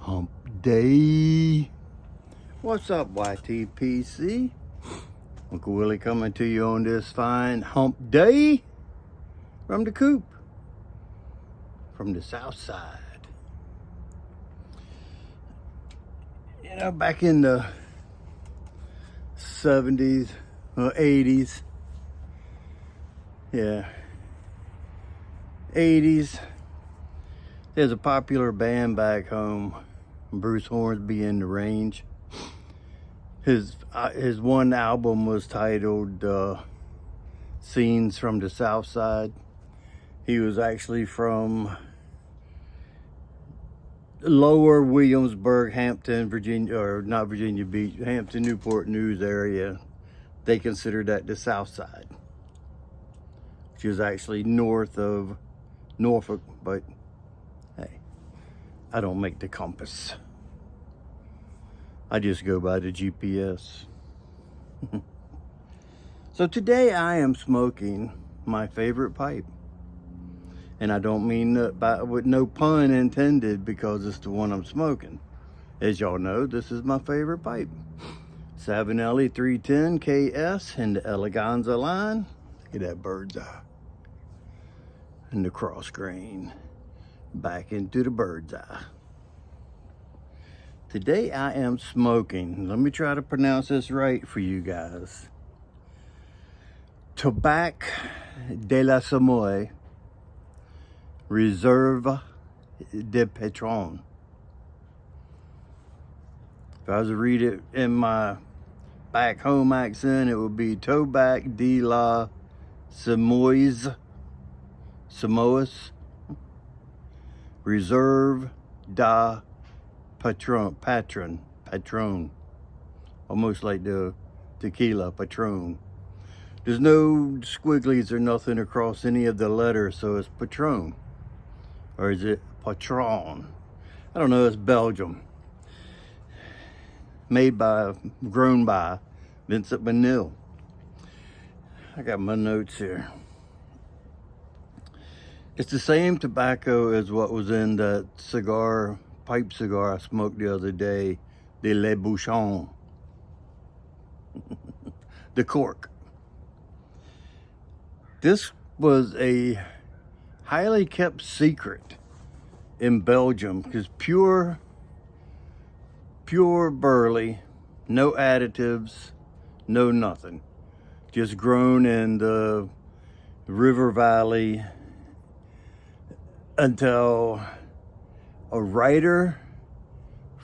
Hump Day. What's up, YTPC? Uncle Willie coming to you on this fine hump day from the coop, from the south side. You know, back in the 70s or 80s, yeah, 80s, there's a popular band back home, Bruce Hornsby and the Range. His one album was titled Scenes from the South Side. He was actually from lower Williamsburg, Hampton, Virginia, or not Virginia Beach, Hampton, Newport News area. They consider that the South Side, which is actually north of Norfolk, but hey, I don't make the compass. I just go by the GPS. So today I am smoking my favorite pipe. And I don't mean that with no pun intended, because it's the one I'm smoking. As y'all know, this is my favorite pipe. Savinelli 310 KS in the Elaganza line. Look at that bird's eye. And the cross grain back into the bird's eye. Today I am smoking, let me try to pronounce this right for you guys. Tabak de la Semois Reserve de Patron. If I was to read it in my back home accent, it would be Tabak de la Semois Reserve da Patron, almost like the tequila Patron. There's no squigglies or nothing across any of the letters, so it's Patron. Or is it Patron? I don't know, it's Belgium. Grown by Vincent Manil. I got my notes here. It's the same tobacco as what was in that pipe cigar I smoked the other day, the Le Bouchon. The cork. This was a highly kept secret in Belgium, because pure burley, no additives, no nothing. Just grown in the river valley until a writer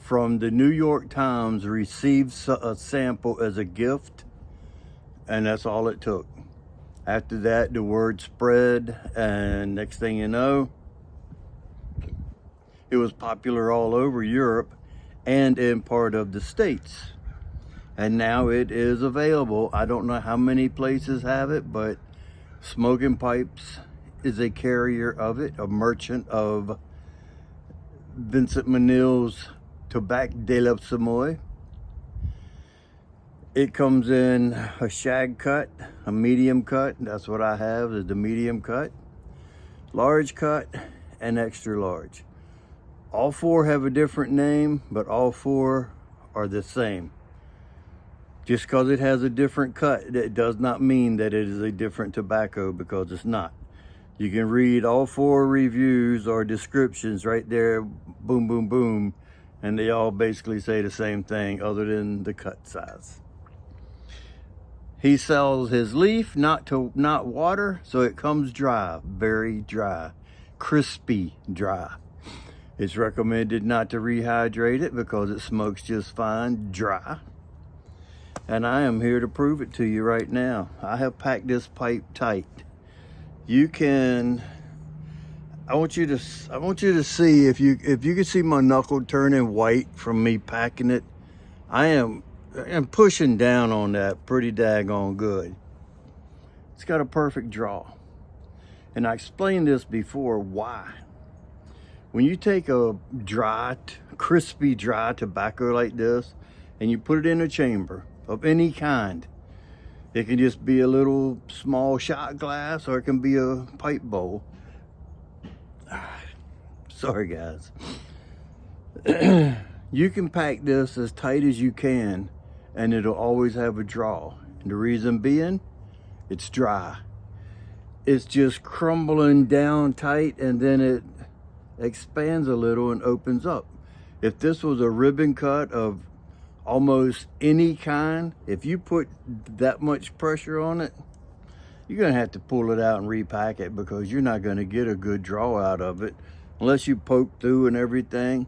from the New York Times received a sample as a gift, and that's all it took. After that, the word spread, and next thing you know, it was popular all over Europe and in part of the States. And now it is available. I don't know how many places have it, but Smoking Pipes is a carrier of it, a merchant of Vincent Manil's Tabak de la Semois. It comes in a shag cut, a medium cut. That's what I have, is the medium cut, large cut, and extra large. All four have a different name, but all four are the same. Just because it has a different cut, it does not mean that it is a different tobacco, because it's not. You can read all four reviews or descriptions right there, boom, boom, boom, and they all basically say the same thing other than the cut size. He sells his leaf, not water, so it comes dry, very dry, crispy dry. It's recommended not to rehydrate it because it smokes just fine dry. And I am here to prove it to you right now. I have packed this pipe tight. You can, I want you to see, if you can see my knuckle turning white from me packing it. I am pushing down on that pretty daggone good. It's got a perfect draw. And I explained this before, why. When you take a crispy dry tobacco like this, and you put it in a chamber of any kind, it can just be a little small shot glass, or it can be a pipe bowl. Sorry guys. You can pack this as tight as you can and it'll always have a draw. And the reason being, it's dry. It's just crumbling down tight and then it expands a little and opens up. If this was a ribbon cut of almost any kind, if you put that much pressure on it, you're gonna have to pull it out and repack it because you're not gonna get a good draw out of it unless you poke through and everything.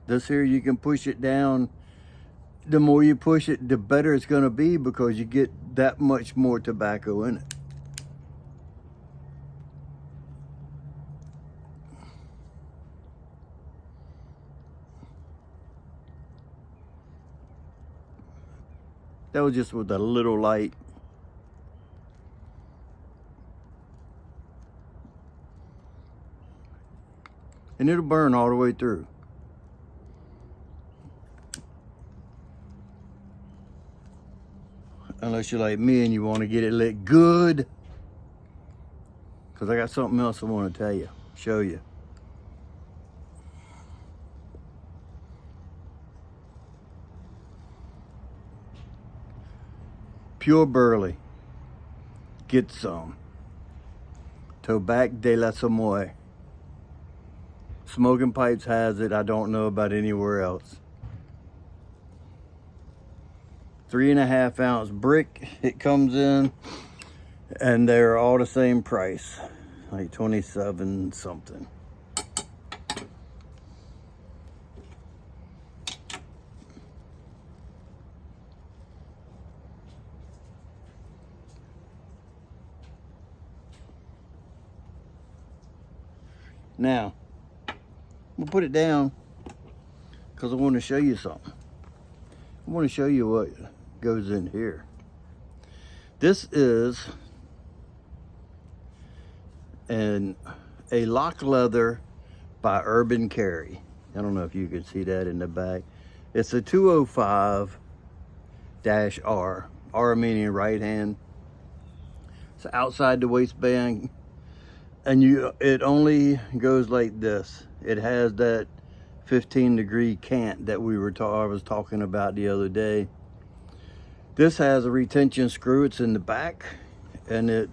This here, you can push it down. The more you push it, the better it's gonna be because you get that much more tobacco in it. That was just with a little light. And it'll burn all the way through. Unless you're like me and you want to get it lit good. Because I got something else I want to tell you, show you. Pure burley. Get some. Tabak de la Semois. Smoking Pipes has it. I don't know about anywhere else. 3.5 ounce brick it comes in, and they're all the same price, like 27 something. Now, we'll put it down because I want to show you something. I want to show you what goes in here. This is a lock leather by Urban Carry. I don't know if you can see that in the back. It's a 205-R. R meaning right hand. It's outside the waistband. And it only goes like this. It has that 15-degree cant that I was talking about the other day. This has a retention screw. It's in the back, and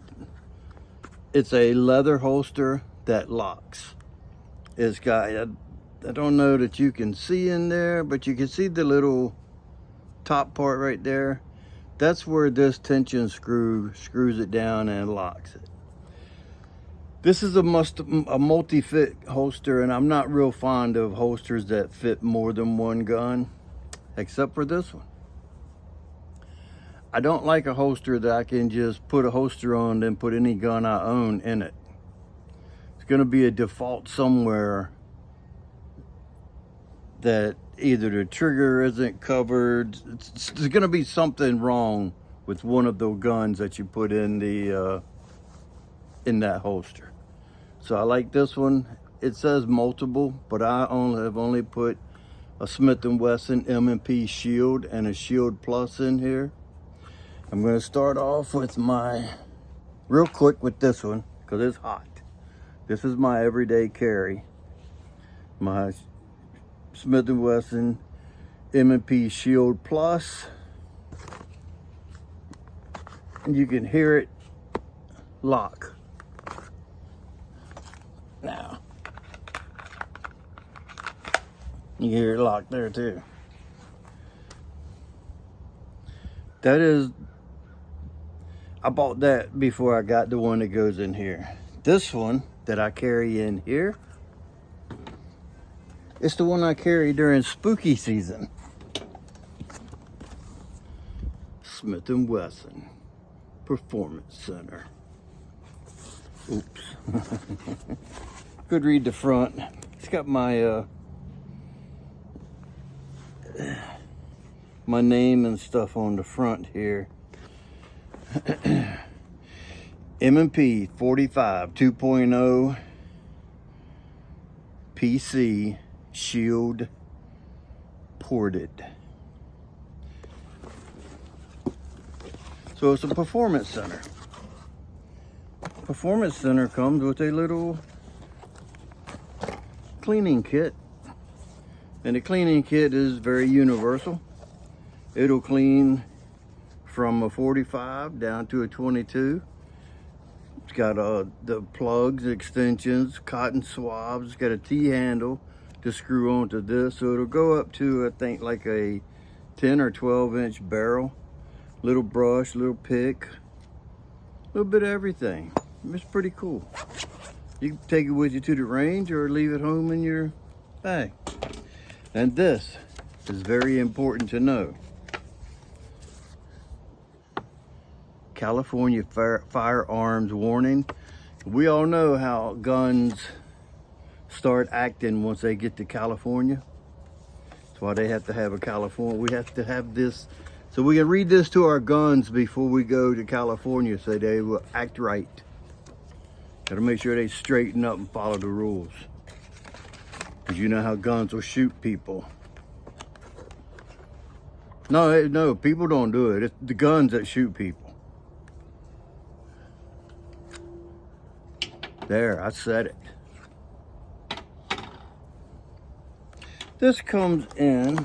it's a leather holster that locks. It's got, I don't know that you can see in there, but you can see the little top part right there. That's where this tension screw screws it down and locks it. This is a multi-fit holster, and I'm not real fond of holsters that fit more than one gun, except for this one. I don't like a holster that I can just put a holster on and put any gun I own in it. It's gonna be a default somewhere that either the trigger isn't covered. There's gonna be something wrong with one of the guns that you put in that holster. So I like this one. It says multiple, but I have only put a Smith & Wesson M&P Shield and a Shield Plus in here. I'm gonna start off with real quick with this one, because it's hot. This is my everyday carry. My Smith & Wesson M&P Shield Plus. And you can hear it lock. Now, you hear it locked there too. I bought that before I got the one that goes in here. This one that I carry in here, it's the one I carry during spooky season. Smith & Wesson Performance Center. Oops. Could read the front. It's got my my name and stuff on the front here. M&P 45 2.0 PC Shield ported. So it's a performance center. Performance center comes with a little cleaning kit. And the cleaning kit is very universal. It'll clean from a 45 down to a 22. It's got the plugs, extensions, cotton swabs. It's got a T-handle to screw onto this. So it'll go up to, I think, like a 10 or 12 inch barrel. Little brush, little pick, a little bit of everything. It's pretty cool. You can take it with you to the range or leave it home in your bag. And this is very important to know. California firearms warning. We all know how guns start acting once they get to California. That's why they have to have a California. We have to have this so we can read this to our guns before we go to California so they will act right. Gotta make sure they straighten up and follow the rules. Because you know how guns will shoot people. No, people don't do it. It's the guns that shoot people. There, I said it. This comes in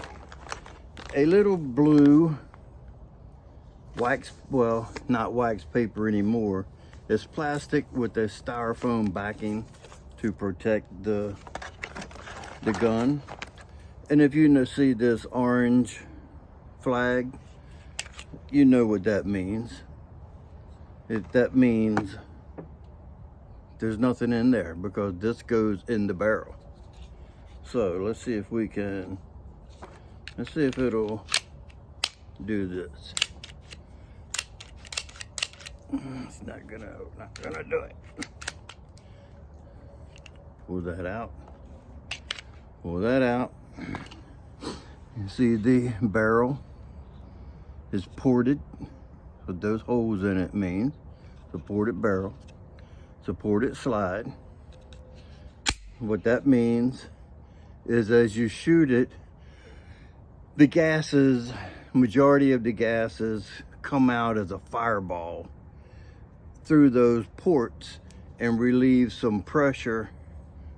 a little blue wax, well, not wax paper anymore. It's plastic with a styrofoam backing to protect the gun. And if you see this orange flag, you know what that means. That means there's nothing in there because this goes in the barrel. So let's see if it'll do this. It's not gonna do it. Pull that out. Pull that out. You see the barrel is ported. What those holes in it means. It's a ported barrel. It's a ported slide. What that means is as you shoot it, the gases, majority of the gases come out as a fireball through those ports and relieve some pressure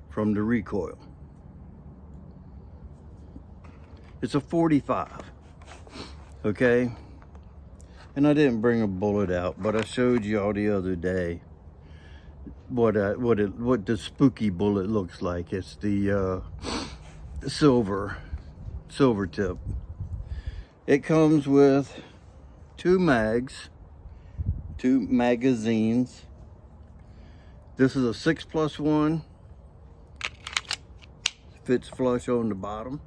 from the recoil. It's a 45, okay? And I didn't bring a bullet out, but I showed you all the other day what the spooky bullet looks like. It's the silver tip. It comes with two magazines. This is a 6+1. Fits flush on the bottom.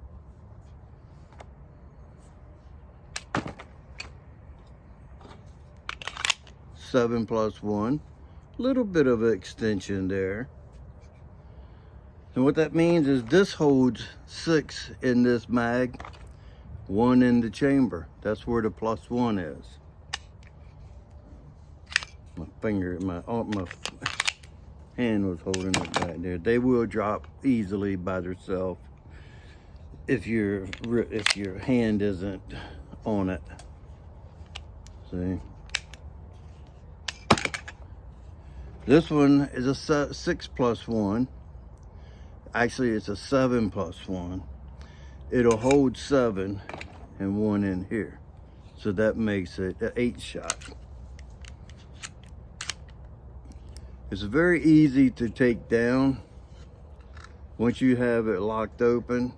Seven plus one. Little bit of extension there. And what that means is this holds 6 in this mag, 1 in the chamber. That's where the +1 is. My hand was holding it back there. They will drop easily by themselves if your hand isn't on it. See? This one is a 6+1. Actually, it's a 7+1. It'll hold 7 and 1 in here. So that makes it an 8-shot. It's very easy to take down. Once you have it locked open,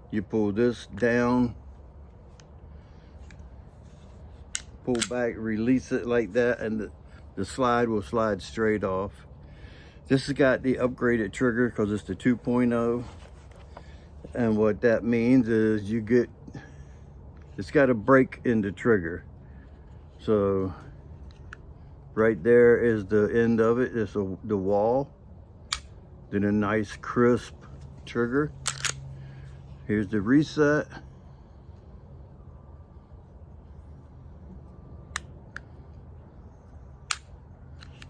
you pull this down, pull back, release it like that, and the slide will slide straight off. This has got the upgraded trigger because it's the 2.0. And what that means is it's got a break in the trigger. So right there is the end of it. It's the wall. Then a nice crisp trigger. Here's the reset.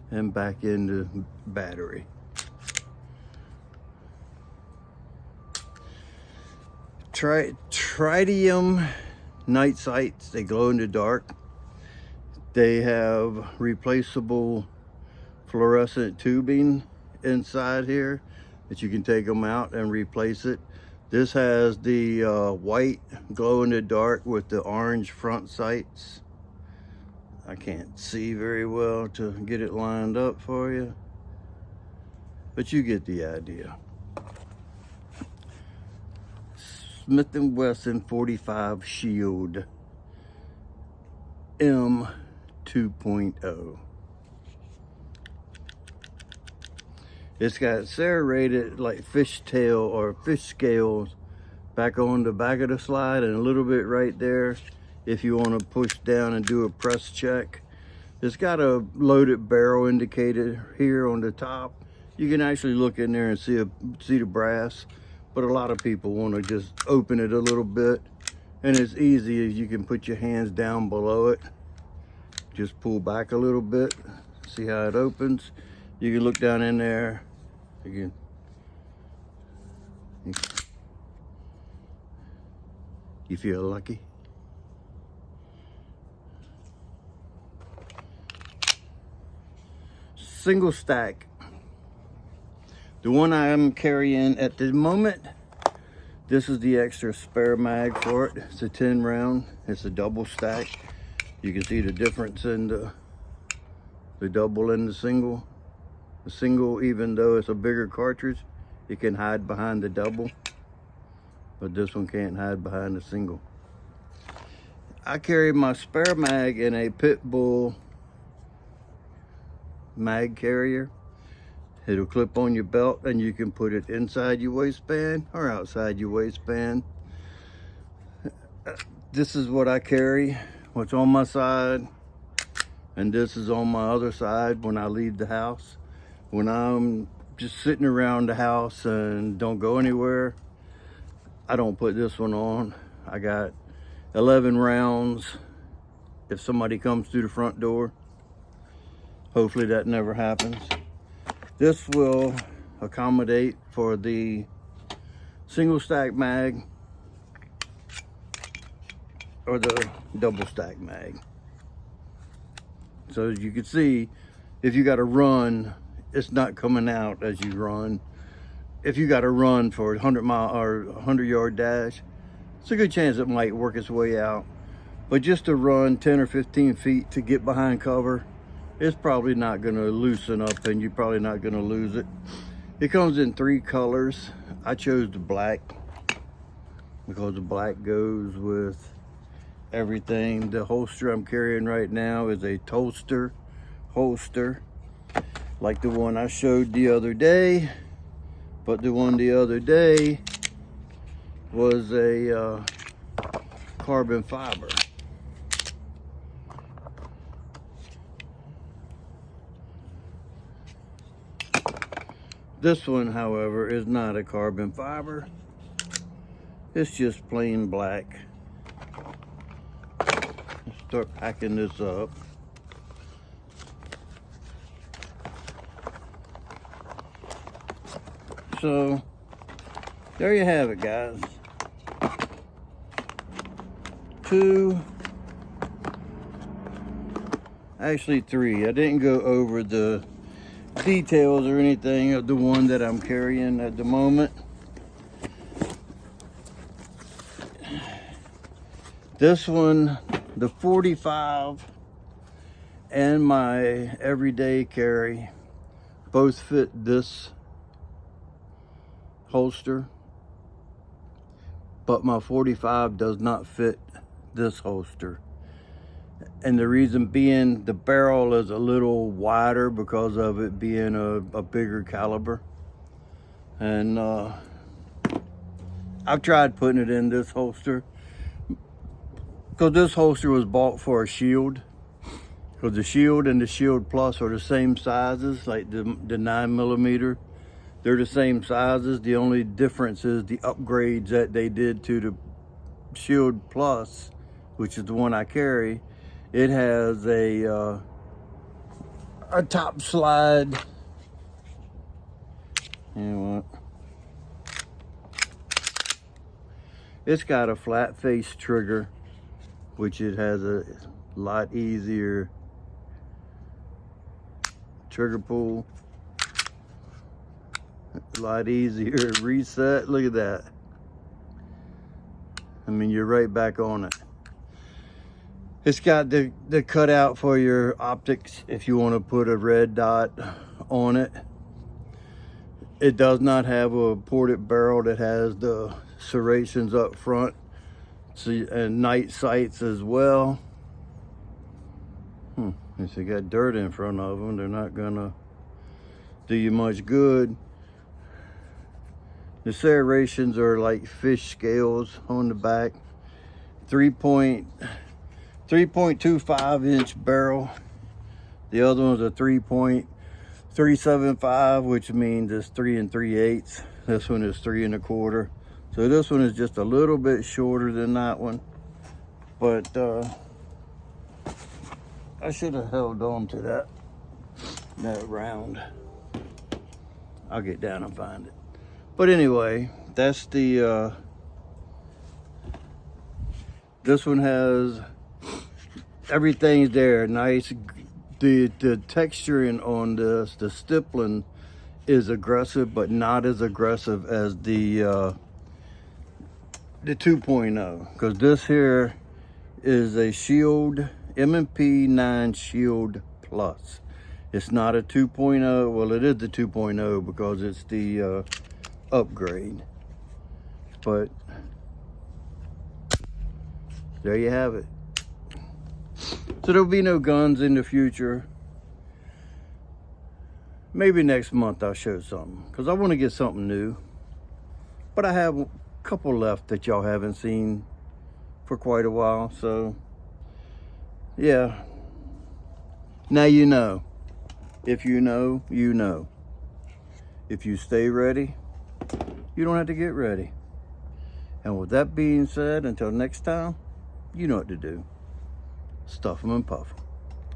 And back into battery. Tritium night sights, they glow in the dark. They have replaceable fluorescent tubing inside here that you can take them out and replace it. This has the white glow in the dark with the orange front sights. I can't see very well to get it lined up for you, but you get the idea. Smith & Wesson 45 Shield M 2.0. It's got serrated like fish tail or fish scales back on the back of the slide, and a little bit right there if you want to push down and do a press check. It's got a loaded barrel indicator here on the top. You can actually look in there and see the brass, but a lot of people want to just open it a little bit, and it's easy. You can put your hands down below it, just pull back a little bit, see how it opens. You can look down in there again. You feel lucky? Single stack. The one I am carrying at the moment, this is the extra spare mag for it. It's a 10 round. It's a double stack. You can see the difference in the double and the single. The single, even though it's a bigger cartridge, it can hide behind the double, but this one can't hide behind the single. I carry my spare mag in a pit bull mag carrier. It'll clip on your belt, and you can put it inside your waistband or outside your waistband. This is what I carry, what's on my side, and this is on my other side when I leave the house. When I'm just sitting around the house and don't go anywhere, I don't put this one on. I got 11 rounds if somebody comes through the front door. Hopefully that never happens. This will accommodate for the single stack mag or the double stack mag. So as you can see, if you got to run, it's not coming out as you run. If you got to run for a 100-mile or 100-yard dash, it's a good chance it might work its way out. But just to run 10 or 15 feet to get behind cover, it's probably not going to loosen up, and you're probably not going to lose it. It comes in 3 colors. I chose the black because the black goes with everything. The holster I'm carrying right now is a toaster holster, like the one I showed the other day, but the one the other day was a carbon fiber. This one, however, is not a carbon fiber. It's just plain black. Let's start packing this up. So there you have it, guys. 2, actually 3. I didn't go over the details or anything of the one that I'm carrying at the moment. This one, the 45 and my everyday carry both fit this holster, but my 45 does not fit this holster. And the reason being, the barrel is a little wider because of it being a bigger caliber. And I've tried putting it in this holster because this holster was bought for a Shield. Because the Shield and the Shield Plus are the same sizes, like the 9mm. They're the same sizes. The only difference is the upgrades that they did to the Shield Plus, which is the one I carry. It has a top slide. You know what? It's got a flat face trigger, which it has a lot easier trigger pull. A lot easier. Reset, look at that. I mean, you're right back on it. It's got the cutout for your optics if you want to put a red dot on it. It does not have a ported barrel that has the serrations up front, so, and night sights as well. If you got dirt in front of them, they're not gonna do you much good. The serrations are like fish scales on the back. 3.25 inch barrel. The other one's a 3.375, which means it's 3 3/8. This one is 3 1/4. So this one is just a little bit shorter than that one. But I should have held on to that round. I'll get down and find it. But anyway, that's the this one has everything's there. Nice. The texturing on this, the stippling is aggressive, but not as aggressive as the 2.0, because this here is a Shield M&P 9 Shield Plus. It's not a 2.0. Well, it is the 2.0 because it's the upgrade. But there you have it. So there'll be no guns in the future. Maybe next month I'll show something, because I want to get something new. But I have a couple left that y'all haven't seen for quite a while. So yeah, now you know. If you know, you know. If you stay ready, you don't have to get ready. And with that being said, until next time, you know what to do. Stuff 'em and puff 'em.